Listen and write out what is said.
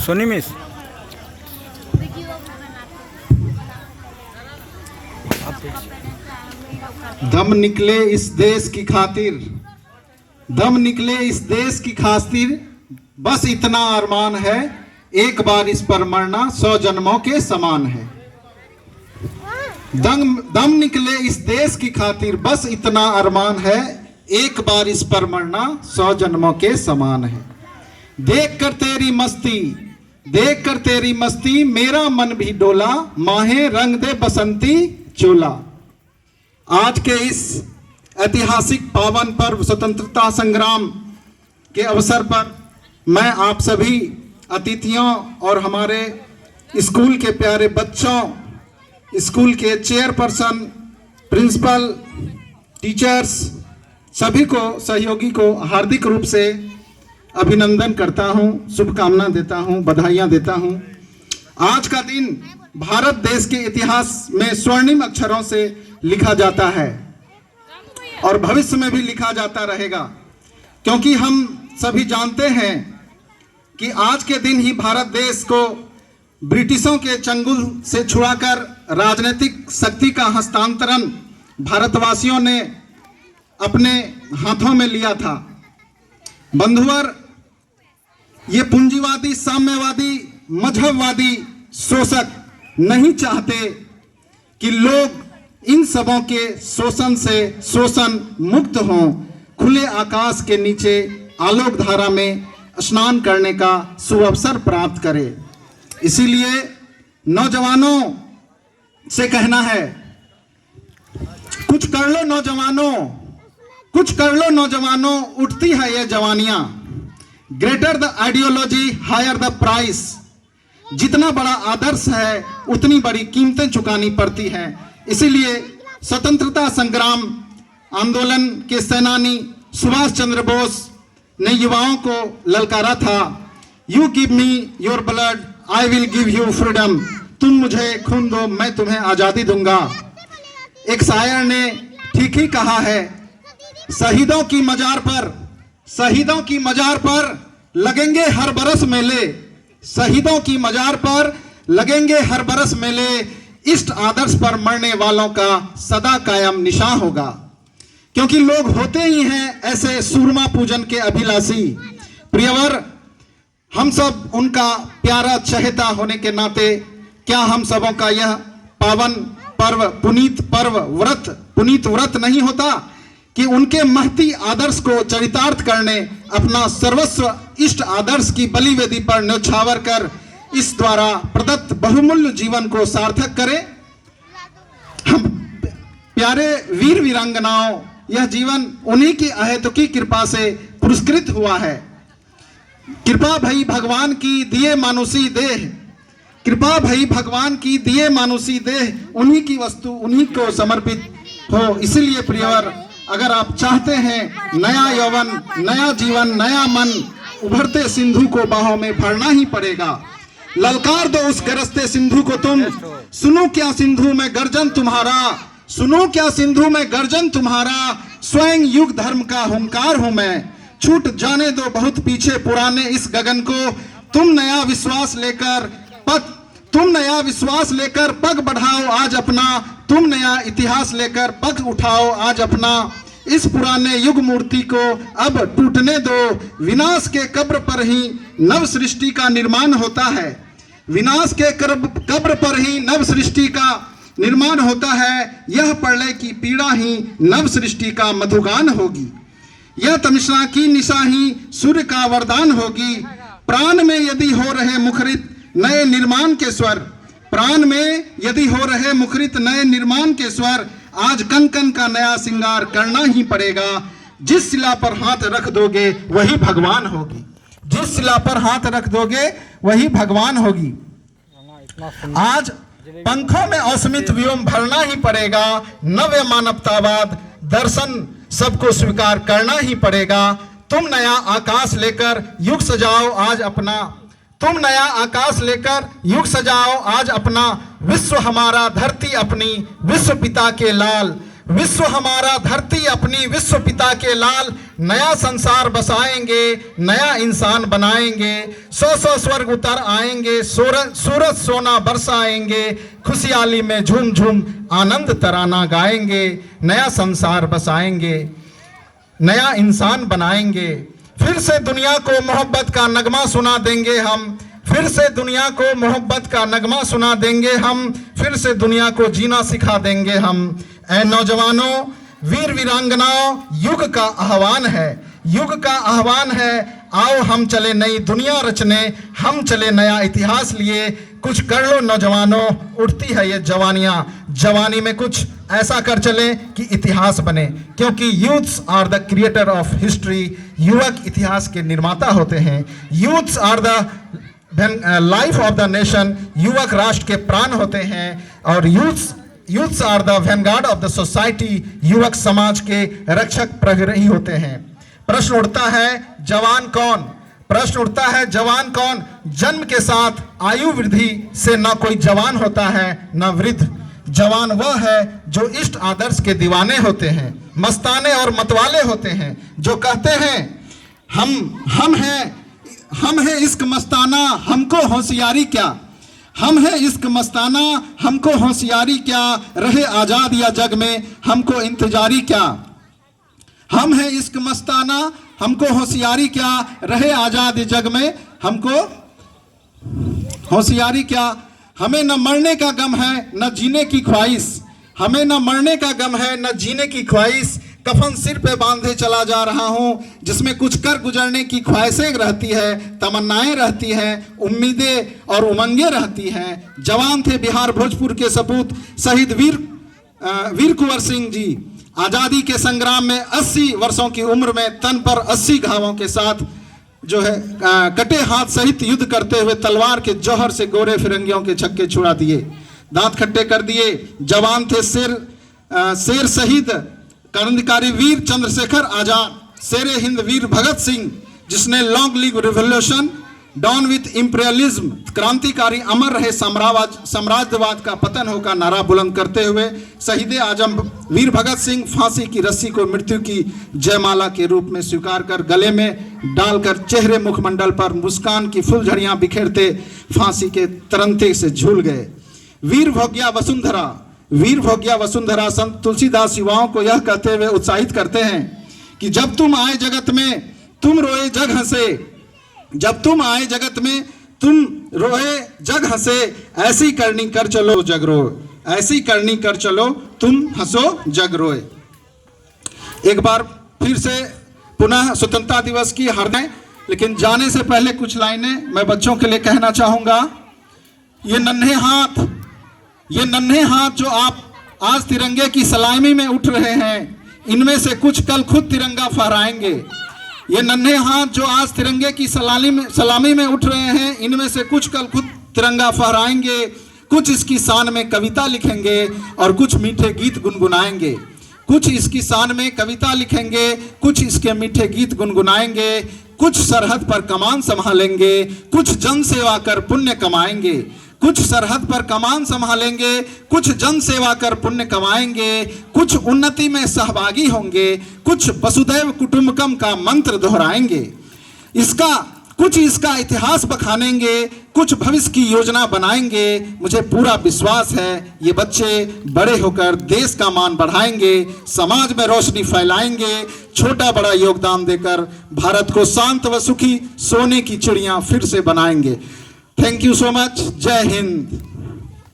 Soni miss दम निकले इस देश की खातिर, दम निकले इस देश की खातिर, बस इतना अरमान है, एक बार इस पर मरना 100 जन्मों के समान है। दम निकले इस देश की खातिर, बस इतना अरमान है, एक बार इस पर मरना 100 जन्मों के समान है। देख कर तेरी मस्ती, देख कर तेरी मस्ती, मेरा मन भी डोला, माहे रंग दे बसंती चोला। आज के इस ऐतिहासिक पावन पर्व स्वतंत्रता संग्राम के अवसर पर मैं आप सभी अतिथियों और हमारे स्कूल के प्यारे बच्चों, स्कूल के चेयरपर्सन, प्रिंसिपल, टीचर्स, सभी को, सहयोगी को हार्दिक रूप से अभिनंदन करता हूं, शुभकामना देता हूं, बधाइयां देता हूं। आज का दिन भारत देश के इतिहास में स्वर्णिम अक्षरों से लिखा जाता है और भविष्य में भी लिखा जाता रहेगा, क्योंकि हम सभी जानते हैं कि आज के दिन ही भारत देश को ब्रिटिशों के चंगुल से छुड़ाकर राजनीतिक शक्ति का हस्तांतरण भारतवासियों ने अपने हाथों में लिया था। बंधुवर, ये पूंजीवादी, साम्यवादी, मजहबवादी शोषक नहीं चाहते कि लोग इन सबों के शोषण से शोषण मुक्त हों, खुले आकाश के नीचे आलोक धारा में स्नान करने का सुअवसर प्राप्त करें। इसीलिए नौजवानों से कहना है, कुछ कर लो नौजवानों, कुछ कर लो नौजवानों, उठती है ये जवानियां। Greater the ideology higher the price. जितना बड़ा आदर्श है उतनी बड़ी कीमतें चुकानी पड़ती हैं। इसीलिए स्वतंत्रता संग्राम आंदोलन के सेनानी सुभाष चंद्र बोस ने युवाओं को ललकारा था, you give me your blood, I will give you freedom. तुम मुझे खून दो, मैं तुम्हें आजादी दूंगा। एक शायर ने ठीक ही कहा है, शहीदों की मजार पर, शहीदों की मजार पर लगेंगे हर बरस मेले, शहीदों की मजार पर लगेंगे हर बरस मेले, इष्ट आदर्श पर मरने वालों का सदा कायम निशान होगा। क्योंकि लोग होते ही हैं ऐसे सूरमा पूजन के अभिलाषी। प्रियवर, हम सब उनका प्यारा चहेता होने के नाते क्या हम सबों का यह पावन पर्व, पुनीत व्रत नहीं होता कि उनके महती आदर्श को चरितार्थ करने, अपना सर्वस्व इष्ट आदर्श की बलिवेदी पर न्यौछावर कर इस द्वारा प्रदत्त बहुमूल्य जीवन को सार्थक करें। हम प्यारे वीर वीरांगनाओं, यह जीवन उन्हीं की अहेतुकी कृपा से पुरस्कृत हुआ है। कृपा भई भगवान की दिए मानुषी देह, कृपा भई भगवान की दिए मानुषी देह, उन्हीं की वस्तु उन्हीं को समर्पित हो। इसीलिए प्रियवर, अगर आप चाहते हैं नया यौवन, नया जीवन, नया मन, उभरते सिंधु को बाहों में भरना ही पड़ेगा। ललकार दो उस गरजते सिंधु को तुम, सुनो क्या सिंधु में गर्जन तुम्हारा, सुनो क्या सिंधु में गर्जन तुम्हारा, स्वयं युग धर्म का हुंकार हूं मैं। छूट जाने दो बहुत पीछे पुराने इस गगन को, तुम नया विश्वास लेकर पग बढ़ाओ आज अपना, तुम नया इतिहास लेकर पग उठाओ आज अपना। इस पुराने युग मूर्ति को अब टूटने दो, विनाश के कब्र पर ही नव सृष्टि का निर्माण होता है, विनाश के कब्र पर ही नव सृष्टि का निर्माण होता है। यह प्रलय की पीड़ा ही नव सृष्टि का मधुगान होगी, यह तमसा की निशा ही सूर्य का वरदान होगी। प्राण में यदि हो रहे मुखरित नए निर्माण के स्वर, प्राण में यदि हो रहे मुखरित नए निर्माण के स्वर, आज कन कन का नया श्रृंगार करना ही पड़ेगा। जिस शिला पर हाथ रख दोगे वही भगवान होगी, जिस शिला पर हाथ रख दोगे वही भगवान होगी। आज पंखों में अस्मित व्योम भरना ही पड़ेगा, नव्य मानवतावाद दर्शन सबको स्वीकार करना ही पड़ेगा। तुम नया आकाश लेकर युग सजाओ आज अपना, तुम नया आकाश लेकर युग सजाओ आज अपना। विश्व हमारा, धरती अपनी, विश्व पिता के लाल, विश्व हमारा धरती अपनी विश्व पिता के लाल, नया संसार बसाएंगे, नया इंसान बनाएंगे, 100 स्वर्ग उतर आएंगे, सूरज सोना बरसाएंगे, खुशहाली में झूम झूम आनंद तराना गाएंगे, नया संसार बसाएंगे, नया इंसान बनाएंगे। फिर से दुनिया को मोहब्बत का नगमा सुना देंगे हम, फिर से दुनिया को मोहब्बत का नगमा सुना देंगे हम, फिर से दुनिया को जीना सिखा देंगे हम। ऐ नौजवानों, वीर वीरांगनाओं, युग का आह्वान है, युग का आह्वान है। आओ हम चले नई दुनिया रचने, हम चले नया इतिहास लिए। कुछ कर लो नौजवानों, उठती है ये जवानियां, जवानी में कुछ ऐसा कर चले कि इतिहास बने, क्योंकि youths are the creator of history. युवक इतिहास के निर्माता होते हैं। Youths are the life of the nation. युवक राष्ट्र के प्राण होते हैं। और youths are the vanguard of the society. युवक समाज के रक्षक प्रहरी होते हैं। प्रश्न उठता है, जवान कौन? प्रश्न उठता है, जवान कौन? जन्म के साथ आयु वृद्धि से न कोई जवान होता है न वृद्ध। जवान वह है जो इष्ट आदर्श के दीवाने होते हैं, मस्ताने और मतवाले होते हैं, जो कहते हैं हम हैं इश्क मस्ताना, हमको होशियारी क्या। हम हैं इश्क मस्ताना, हमको होशियारी क्या, रहे आजाद या जग में हमको इंतजारी क्या। हम हैं इश्क मस्ताना, हमको होशियारी क्या, रहे आजाद जग में हमको होशियारी क्या। हमें न मरने का गम है न जीने की ख्वाहिश, हमें न मरने का गम है न जीने की ख्वाहिश। कफन सिर पे बांधे चला जा रहा हूं, जिसमें कुछ कर गुजरने की ख्वाहिशें रहती है, तमन्नाएं रहती हैं, उम्मीदें और उमंगें रहती हैं। जवान थे बिहार भोजपुर के सपूत शहीद वीर कुंवर सिंह जी। आज़ादी के संग्राम में 80 वर्षों की उम्र में तन पर 80 घावों के साथ जो है कटे हाथ सहित युद्ध करते हुए तलवार के जौहर से गोरे फिरंगियों के छक्के छुड़ा दिए, दांत खट्टे कर दिए। जवान थे शेर शहीद क्रांतिकारी वीर चंद्रशेखर आजाद, शेरे हिंद वीर भगत सिंह, जिसने long live revolution down with imperialism, क्रांतिकारी अमर रहे साम्राज्यवाद का पतन हो का नारा बुलंद करते हुए शहीद आजम वीर भगत सिंह फांसी की रस्सी को मृत्यु की जयमाला के रूप में स्वीकार कर गले में डालकर चेहरे मुखमंडल पर मुस्कान की फुलझड़ियां बिखेरते फांसी के तरंते से झूल गए। वीर भोग्या वसुंधरा संत तुलसीदास युवाओं को यह कहते हुए उत्साहित करते हैं कि जब तुम आए जगत में तुम रोए जग हंसे, जब तुम आए जगत में तुम रोए जग हंसे, ऐसी करनी कर चलो जग रोए, ऐसी करनी कर चलो तुम हंसो जग रोए। एक बार फिर से पुनः स्वतंत्रता दिवस की हार्दिक, लेकिन जाने से पहले कुछ लाइनें मैं बच्चों के लिए कहना चाहूंगा। ये नन्हे हाथ जो आप आज तिरंगे की सलामी में उठ रहे हैं, इनमें से कुछ कल खुद तिरंगा फहराएंगे। ये नन्हे हाथ जो आज तिरंगे की सलामी में उठ रहे हैं, इनमें से कुछ कल खुद तिरंगा फहराएंगे, कुछ इसकी शान में कविता लिखेंगे और कुछ मीठे गीत गुनगुनाएंगे। कुछ इसकी शान में कविता लिखेंगे, कुछ इसके मीठे गीत गुनगुनाएंगे, कुछ सरहद पर कमान संभालेंगे, कुछ जन सेवा कर पुण्य कमाएंगे। कुछ सरहद पर कमान संभालेंगे, कुछ जन सेवा कर पुण्य कमाएंगे, कुछ उन्नति में सहभागी होंगे, कुछ वसुधैव कुटुंबकम का मंत्र दोहराएंगे, कुछ इसका इतिहास बखानेंगे, कुछ भविष्य की योजना बनाएंगे। मुझे पूरा विश्वास है ये बच्चे बड़े होकर देश का मान बढ़ाएंगे, समाज में रोशनी फैलाएंगे, छोटा बड़ा योगदान देकर भारत को शांत व सुखी सोने की चिड़िया फिर से बनाएंगे। Thank you so much. जय हिंद।